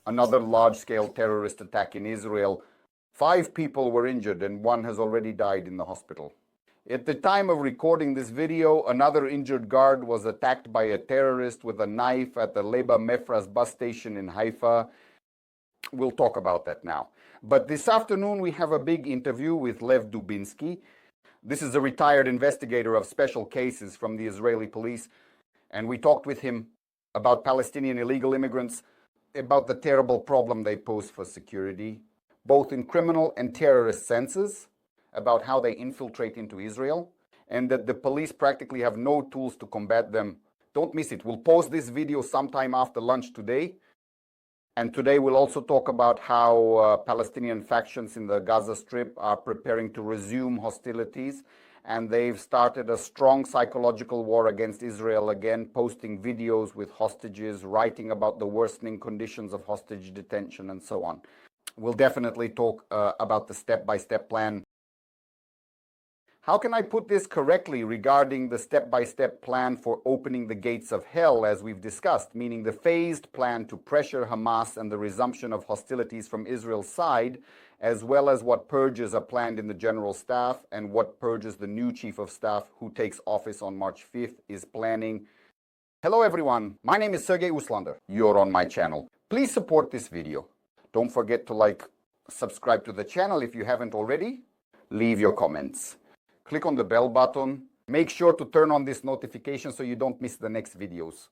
another large-scale terrorist attack in Israel. 5 people were injured and 1 has already died in the hospital. At the time of recording this video, another injured guard was attacked by a terrorist with a knife at the Leba Mefras bus station in Haifa. We'll talk about that now. But this afternoon we have a big interview with Lev Dubinsky. This is a retired investigator of special cases from the Israeli police, and we talked with him about Palestinian illegal immigrants, about the terrible problem they pose for security, both in criminal and terrorist senses, about how they infiltrate into Israel, and that the police practically have no tools to combat them. Don't miss it. We'll post this video sometime after lunch today. And today we'll also talk about how Palestinian factions in the Gaza Strip are preparing to resume hostilities, and they've started a strong psychological war against Israel again, posting videos with hostages, writing about the worsening conditions of hostage detention, and so on. We'll definitely talk about the step-by-step plan. How can I put this correctly regarding the step-by-step plan for opening the gates of hell, as we've discussed, meaning the phased plan to pressure Hamas and the resumption of hostilities from Israel's side, as well as what purges are planned in the general staff and what purges the new chief of staff who takes office on March 5th is planning. Hello everyone, my name is Auslender. You're on my channel. Please support this video. Don't forget to subscribe to the channel if you haven't already. Leave your comments. Click on the bell button. Make sure to turn on this notification so you don't miss the next videos.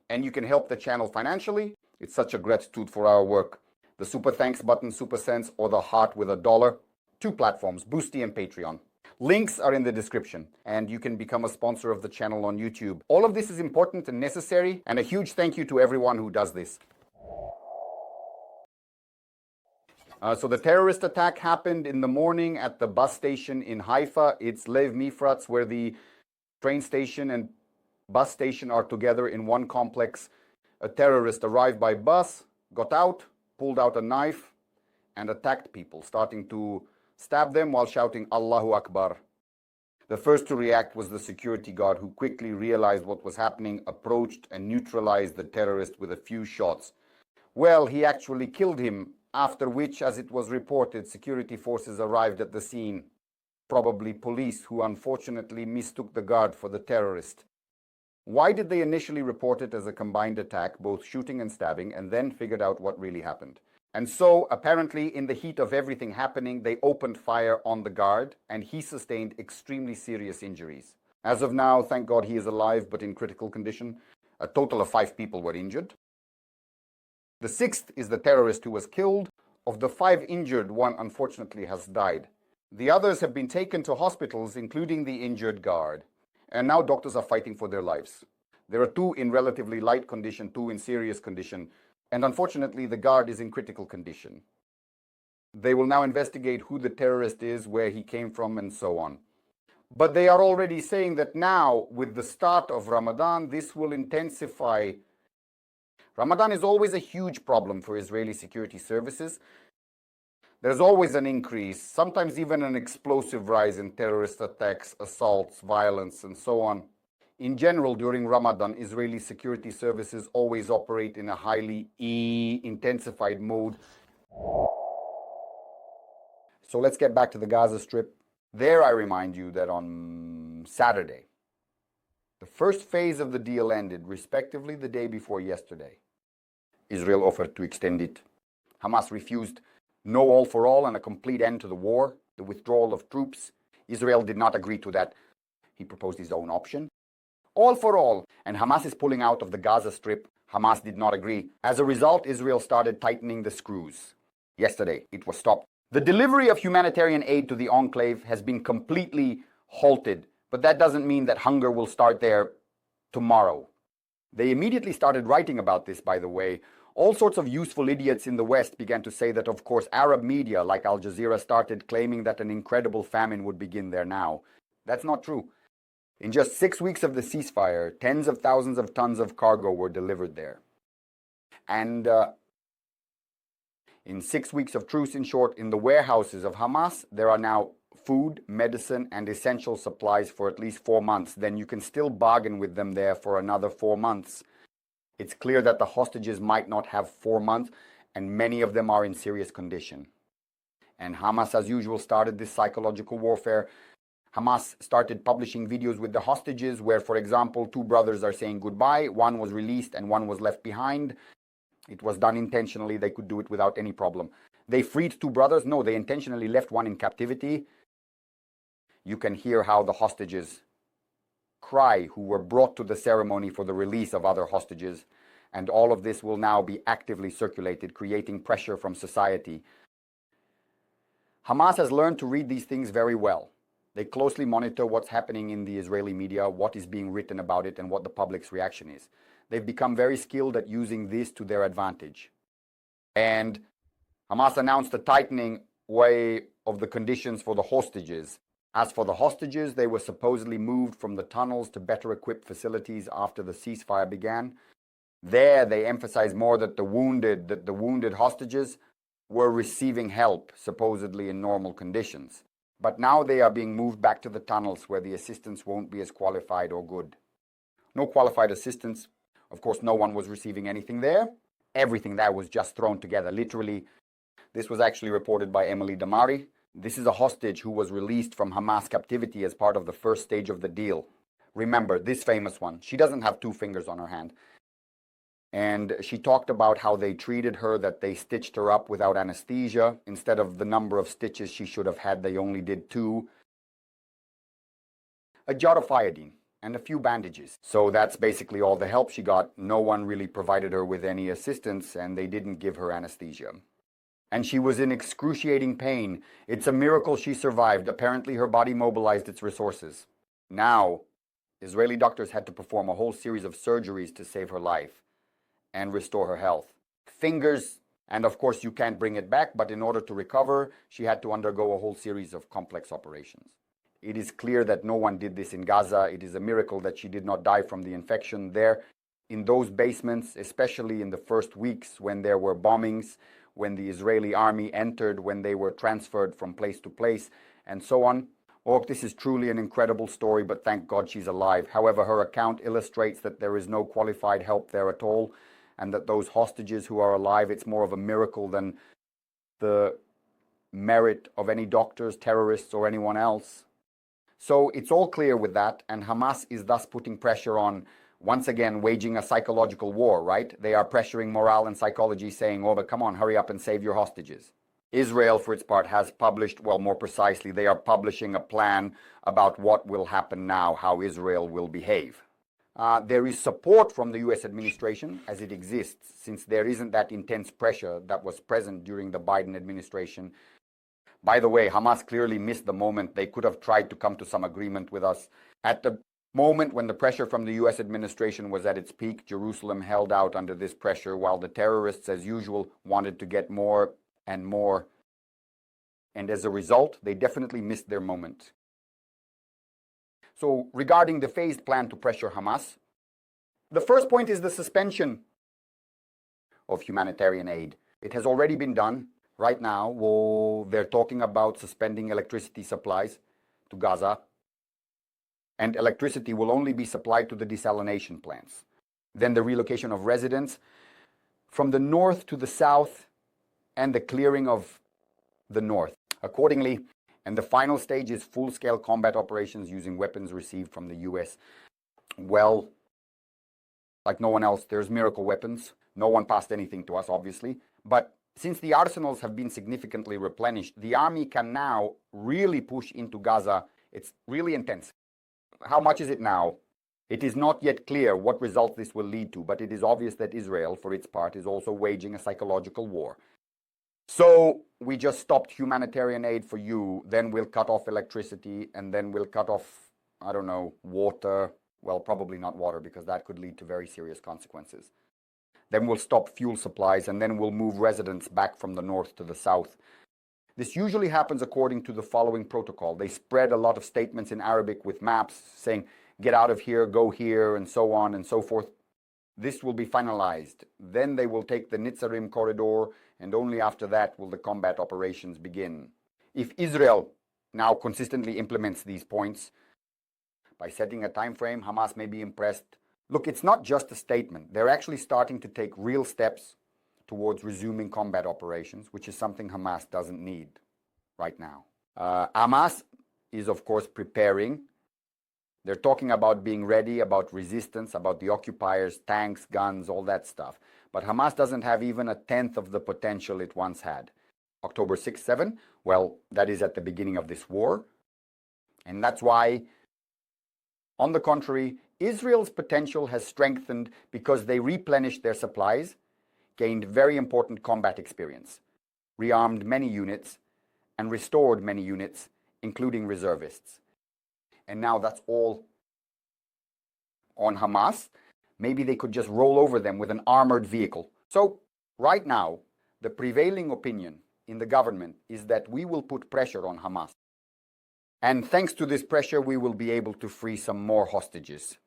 And you can help the channel financially. It's such a gratitude for our work. The super thanks button, super cents, or the heart with $1. 2 platforms, Boosty and Patreon. Links are in the description, and you can become a sponsor of the channel on YouTube. All of this is important and necessary, and a huge thank you to everyone who does this. So the terrorist attack happened in the morning at the bus station in Haifa. It's Lev Mefras, where the train station and bus station are together in one complex. A terrorist arrived by bus, got out, pulled out a knife, and attacked people, starting to stab them while shouting Allahu Akbar. The first to react was the security guard, who quickly realized what was happening, approached and neutralized the terrorist with a few shots. Well, he actually killed him, after which, as it was reported, security forces arrived at the scene. Probably police, who unfortunately mistook the guard for the terrorist. Why did they initially report it as a combined attack, both shooting and stabbing, and then figured out what really happened? And so, apparently, in the heat of everything happening, they opened fire on the guard, and he sustained extremely serious injuries. As of now, thank God he is alive, but in critical condition. A total of 5 people were injured. The 6th is the terrorist who was killed. Of the 5 injured, 1 unfortunately has died. The others have been taken to hospitals, including the injured guard. And now doctors are fighting for their lives. There are 2 in relatively light condition, 2 in serious condition, and unfortunately the guard is in critical condition. They will now investigate who the terrorist is, where he came from, and so on. But they are already saying that now, with the start of Ramadan, this will intensify. Ramadan is always a huge problem for Israeli security services. There's always an increase, sometimes even an explosive rise in terrorist attacks, assaults, violence, and so on. In general, during Ramadan, Israeli security services always operate in a highly intensified mode. So let's get back to the Gaza Strip. There I remind you that on Saturday, the first phase of the deal ended, respectively the day before yesterday. Israel offered to extend it. Hamas refused. No all for all and a complete end to the war, the withdrawal of troops. Israel did not agree to that. He proposed his own option. All for all, and Hamas is pulling out of the Gaza Strip. Hamas did not agree. As a result, Israel started tightening the screws. Yesterday, it was stopped. The delivery of humanitarian aid to the enclave has been completely halted, but that doesn't mean that hunger will start there tomorrow. They immediately started writing about this, by the way. All sorts of useful idiots in the West began to say that, of course, Arab media like Al Jazeera started claiming that an incredible famine would begin there now. That's not true. In just 6 weeks of the ceasefire, tens of thousands of tons of cargo were delivered there. And in 6 weeks of truce, in short, in the warehouses of Hamas, there are now food, medicine, and essential supplies for at least 4 months. Then you can still bargain with them there for another 4 months. It's clear that the hostages might not have 4 months, and many of them are in serious condition. And Hamas, as usual, started this psychological warfare. Hamas started publishing videos with the hostages where, for example, two brothers are saying goodbye. One was released and one was left behind. It was done intentionally. They could do it without any problem. They freed two brothers. No, they intentionally left one in captivity. You can hear how the hostages cry who were brought to the ceremony for the release of other hostages. And all of this will now be actively circulated, creating pressure from society. Hamas has learned to read these things very well. They closely monitor what's happening in the Israeli media, what is being written about it, and what the public's reaction is. They've become very skilled at using this to their advantage. And Hamas announced a tightening way of the conditions for the hostages. As for the hostages, they were supposedly moved from the tunnels to better equipped facilities after the ceasefire began. There, they emphasized more that the wounded hostages were receiving help, supposedly in normal conditions. But now they are being moved back to the tunnels where the assistance won't be as qualified or good. No qualified assistance. Of course, no one was receiving anything there. Everything there was just thrown together, literally. This was actually reported by Emily Damari. This is a hostage who was released from Hamas captivity as part of the first stage of the deal. Remember, this famous one, she doesn't have two fingers on her hand. And she talked about how they treated her, that they stitched her up without anesthesia. Instead of the number of stitches she should have had, they only did 2. A jar of iodine and a few bandages. So that's basically all the help she got. No one really provided her with any assistance, and they didn't give her anesthesia. And she was in excruciating pain. It's a miracle she survived. Apparently her body mobilized its resources. Now, Israeli doctors had to perform a whole series of surgeries to save her life and restore her health. Fingers, and of course you can't bring it back, but in order to recover, she had to undergo a whole series of complex operations. It is clear that no one did this in Gaza. It is a miracle that she did not die from the infection there. In those basements, especially in the first weeks when there were bombings, when the Israeli army entered, when they were transferred from place to place, and so on. Oh, this is truly an incredible story, but thank God she's alive. However, her account illustrates that there is no qualified help there at all, and that those hostages who are alive, it's more of a miracle than the merit of any doctors, terrorists, or anyone else. So it's all clear with that, and Hamas is thus putting pressure on, once again, waging a psychological war, right? They are pressuring morale and psychology, saying, oh, but come on, hurry up and save your hostages. Israel, for its part, has published, well, more precisely, they are publishing a plan about what will happen now, how Israel will behave. There is support from the US administration as it exists, since there isn't that intense pressure that was present during the Biden administration. By the way, Hamas clearly missed the moment. They could have tried to come to some agreement with us. At the moment when the pressure from the US administration was at its peak, Jerusalem held out under this pressure, while the terrorists, as usual, wanted to get more and more. And as a result, they definitely missed their moment. So regarding the phased plan to pressure Hamas, the first point is the suspension of humanitarian aid. It has already been done. Right now, they're talking about suspending electricity supplies to Gaza, and electricity will only be supplied to the desalination plants. Then the relocation of residents from the north to the south and the clearing of the north. Accordingly, and the final stage is full-scale combat operations using weapons received from the US. Well, like no one else, there's miracle weapons. No one passed anything to us, obviously. But since the arsenals have been significantly replenished, the army can now really push into Gaza. It's really intense. How much is it now? It is not yet clear what results this will lead to, but it is obvious that Israel, for its part, is also waging a psychological war. So we just stopped humanitarian aid for you, then we'll cut off electricity, and then we'll cut off, I don't know, water. Well, probably not water, because that could lead to very serious consequences. Then we'll stop fuel supplies, and then we'll move residents back from the north to the south. This usually happens according to the following protocol. They spread a lot of statements in Arabic with maps saying, get out of here, go here, and so on and so forth. This will be finalized. Then they will take the Nitzarim corridor, and only after that will the combat operations begin. If Israel now consistently implements these points, by setting a time frame, Hamas may be impressed. Look, it's not just a statement. They're actually starting to take real steps towards resuming combat operations, which is something Hamas doesn't need right now. Hamas is, of course, preparing. They're talking about being ready, about resistance, about the occupiers, tanks, guns, all that stuff. But Hamas doesn't have even a tenth of the potential it once had. October 6, 7, well, that is at the beginning of this war. And that's why, on the contrary, Israel's potential has strengthened because they replenished their supplies, gained very important combat experience, rearmed many units, and restored many units, including reservists. And now that's all on Hamas. Maybe they could just roll over them with an armored vehicle. So right now, the prevailing opinion in the government is that we will put pressure on Hamas. And thanks to this pressure, we will be able to free some more hostages.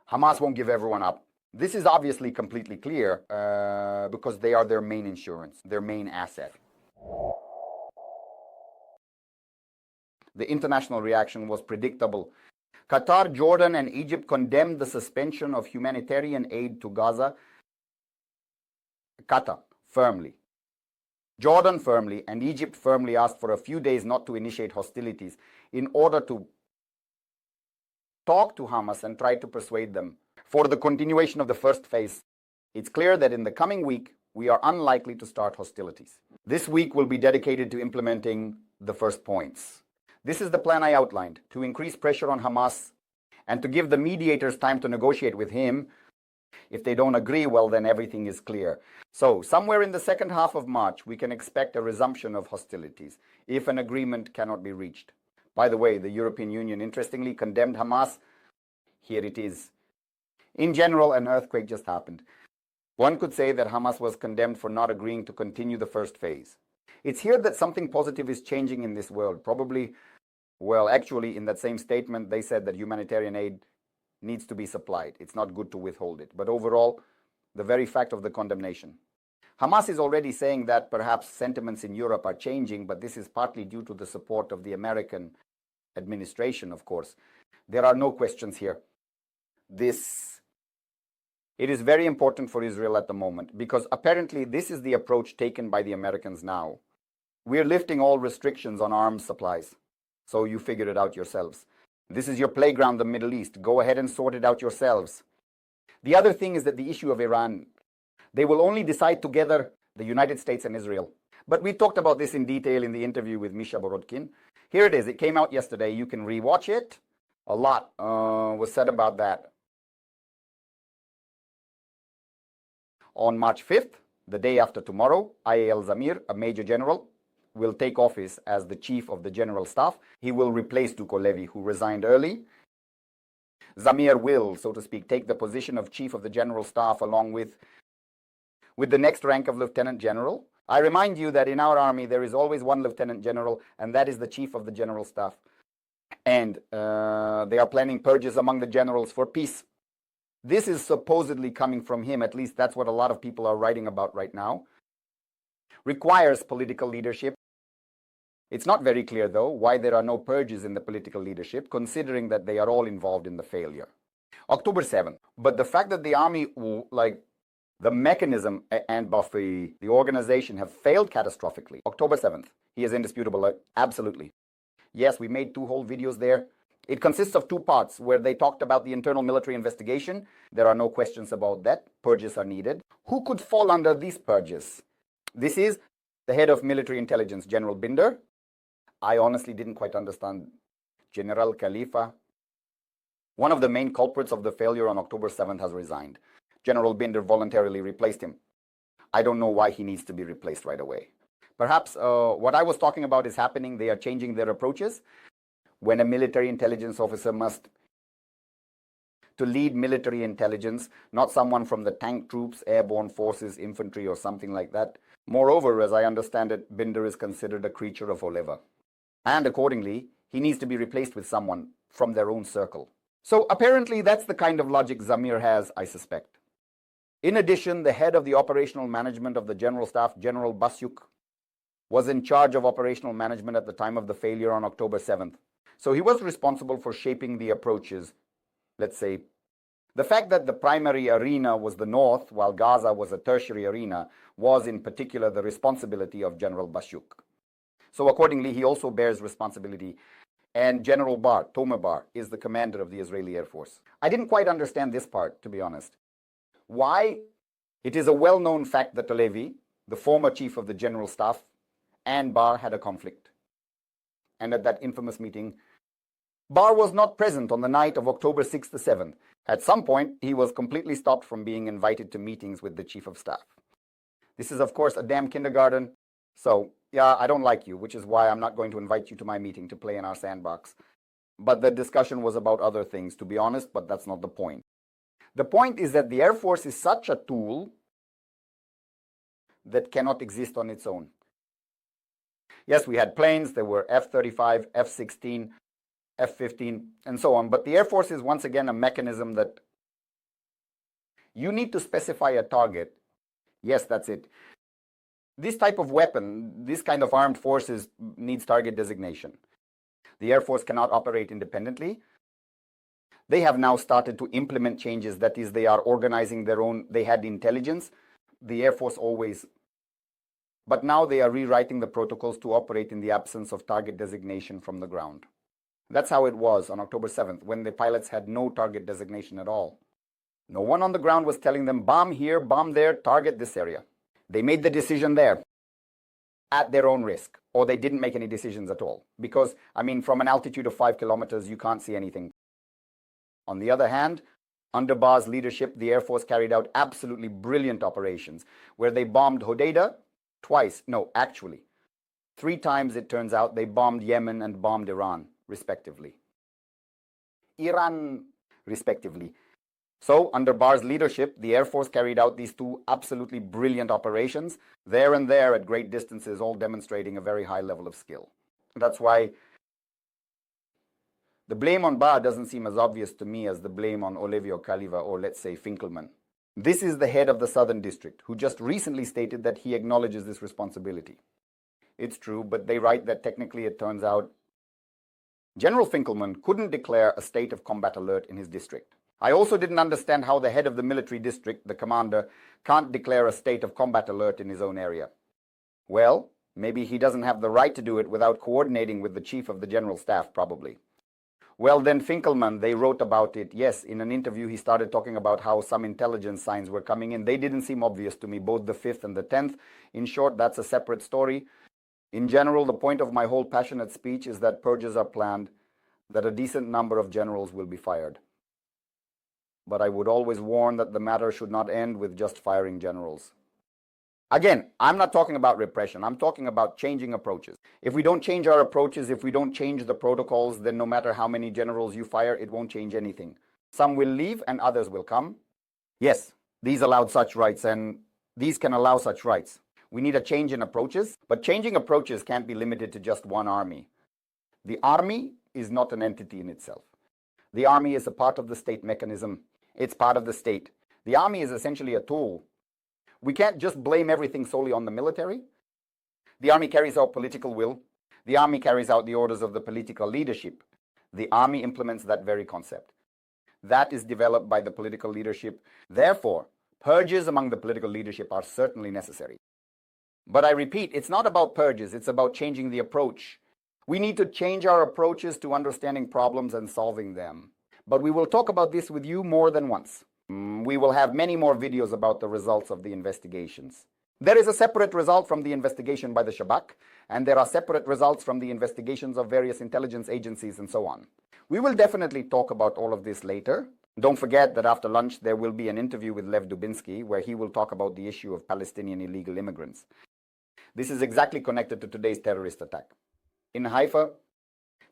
Hamas won't give everyone up. This is obviously completely clear because they are their main insurance, their main asset. The international reaction was predictable. Qatar, Jordan, and Egypt condemned the suspension of humanitarian aid to Gaza. Qatar, firmly. Jordan firmly, and Egypt firmly asked for a few days not to initiate hostilities in order to talk to Hamas and try to persuade them for the continuation of the first phase. It's clear that in the coming week, we are unlikely to start hostilities. This week will be dedicated to implementing the first points. This is the plan I outlined, to increase pressure on Hamas and to give the mediators time to negotiate with him. If they don't agree, well, then everything is clear. So, somewhere in the second half of March, we can expect a resumption of hostilities if an agreement cannot be reached. By the way, the European Union, interestingly, condemned Hamas. Here it is. In general, an earthquake just happened. One could say that Hamas was condemned for not agreeing to continue the first phase. It's here that something positive is changing in this world. Probably, well, actually, in that same statement, they said that humanitarian aid needs to be supplied. It's not good to withhold it. But overall, the very fact of the condemnation. Hamas is already saying that perhaps sentiments in Europe are changing, but this is partly due to the support of the American administration, of course. There are no questions here. It is very important for Israel at the moment because apparently this is the approach taken by the Americans now. We're lifting all restrictions on arms supplies, so you figure it out yourselves. This is your playground, the Middle East. Go ahead and sort it out yourselves. The other thing is that the issue of Iran, they will only decide together, the United States and Israel. But we talked about this in detail in the interview with Misha Borodkin. Here it is. It came out yesterday. You can rewatch it. A lot was said about that. On March 5th, the day after tomorrow, IAL Zamir, a major general, will take office as the chief of the general staff. He will replace Duko Levy, who resigned early. Zamir will, so to speak, take the position of chief of the general staff along with the next rank of lieutenant general. I remind you that in our army, there is always one lieutenant general, and that is the chief of the general staff. And they are planning purges among the generals for peace. This is supposedly coming from him, at least that's what a lot of people are writing about right now. Requires political leadership. It's not very clear, though, why there are no purges in the political leadership, considering that they are all involved in the failure. October 7th. But the fact that the army, like the mechanism and the organization have failed catastrophically. October 7th. He is indisputable, absolutely. Yes, we made 2 whole videos there. It consists of 2 parts where they talked about the internal military investigation. There are no questions about that. Purges are needed. Who could fall under these purges? This is the head of military intelligence, General Binder. I honestly didn't quite understand. General Khalifa. One of the main culprits of the failure on October 7th has resigned. General Binder voluntarily replaced him. I don't know why he needs to be replaced right away. Perhaps what I was talking about is happening. They are changing their approaches. When a military intelligence officer must to lead military intelligence, not someone from the tank troops, airborne forces, infantry, or something like that. Moreover, as I understand it, Binder is considered a creature of Oliver. And accordingly, he needs to be replaced with someone from their own circle. So apparently that's the kind of logic Zamir has, I suspect. In addition, the head of the operational management of the general staff, General Basyuk, was in charge of operational management at the time of the failure on October 7th. So he was responsible for shaping the approaches, let's say, The fact that the primary arena was the north, while Gaza was a tertiary arena, was in particular the responsibility of General Bashuk. So accordingly, he also bears responsibility. And General Bar, Tomer Bar, is the commander of the Israeli Air Force. I didn't quite understand this part, to be honest. Why? It is a well-known fact that Halevi, the former chief of the General Staff, and Bar had a conflict. And at that infamous meeting, Bar was not present on the night of October 6th to 7th. At some point, he was completely stopped from being invited to meetings with the chief of staff. This is, of course, a damn kindergarten. So, yeah, I don't like you, which is why I'm not going to invite you to my meeting to play in our sandbox. But the discussion was about other things, to be honest, but that's not the point. The point is that the Air Force is such a tool that cannot exist on its own. Yes, we had planes. There were F-35, F-16, F-15, and so on. But the Air Force is once again a mechanism that you need to specify a target. Yes, that's it. This type of weapon, this kind of armed forces needs target designation. The Air Force cannot operate independently. They have now started to implement changes. That is, they are organizing their own. They had intelligence. The Air Force always. But now they are rewriting the protocols to operate in the absence of target designation from the ground. That's how it was on October 7th, when the pilots had no target designation at all. No one on the ground was telling them, bomb here, bomb there, target this area. They made the decision there at their own risk, or they didn't make any decisions at all. Because, I mean, from an altitude of 5 kilometers, you can't see anything. On the other hand, under Bar's leadership, the Air Force carried out absolutely brilliant operations, where they bombed Hodeidah twice. No, actually, 3 times it turns out they bombed Yemen and bombed Iran, respectively. Respectively. So, under Bar's leadership, the Air Force carried out these 2 absolutely brilliant operations, there and there at great distances, all demonstrating a very high level of skill. That's why the blame on Bar doesn't seem as obvious to me as the blame on Olivio Kaliva or, let's say, Finkelman. This is the head of the Southern District, who just recently stated that he acknowledges this responsibility. It's true, but they write that technically it turns out General Finkelman couldn't declare a state of combat alert in his district. I also didn't understand how the head of the military district, the commander, can't declare a state of combat alert in his own area. Well, maybe he doesn't have the right to do it without coordinating with the chief of the general staff, probably. Well, then Finkelman, they wrote about it. Yes, in an interview he started talking about how some intelligence signs were coming in. They didn't seem obvious to me, both the 5th and the 10th. In short, that's a separate story. In general, the point of my whole passionate speech is that purges are planned, that a decent number of generals will be fired. But I would always warn that the matter should not end with just firing generals. Again, I'm not talking about repression. I'm talking about changing approaches. If we don't change our approaches, if we don't change the protocols, then no matter how many generals you fire, it won't change anything. Some will leave and others will come. Yes, these allowed such rights and these can allow such rights. We need a change in approaches, but changing approaches can't be limited to just one army. The army is not an entity in itself. The army is a part of the state mechanism. It's part of the state. The army is essentially a tool. We can't just blame everything solely on the military. The army carries out political will. The army carries out the orders of the political leadership. The army implements that very concept. That is developed by the political leadership. Therefore, purges among the political leadership are certainly necessary. But I repeat, it's not about purges. It's about changing the approach. We need to change our approaches to understanding problems and solving them. But we will talk about this with you more than once. We will have many more videos about the results of the investigations. There is a separate result from the investigation by the Shabak, and there are separate results from the investigations of various intelligence agencies and so on. We will definitely talk about all of this later. Don't forget that after lunch there will be an interview with Lev Dubinsky where he will talk about the issue of Palestinian illegal immigrants. This is exactly connected to today's terrorist attack in Haifa.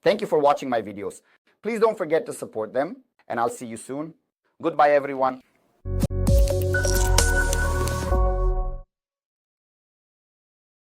Thank you for watching my videos. Please don't forget to support them, and I'll see you soon. Goodbye, everyone.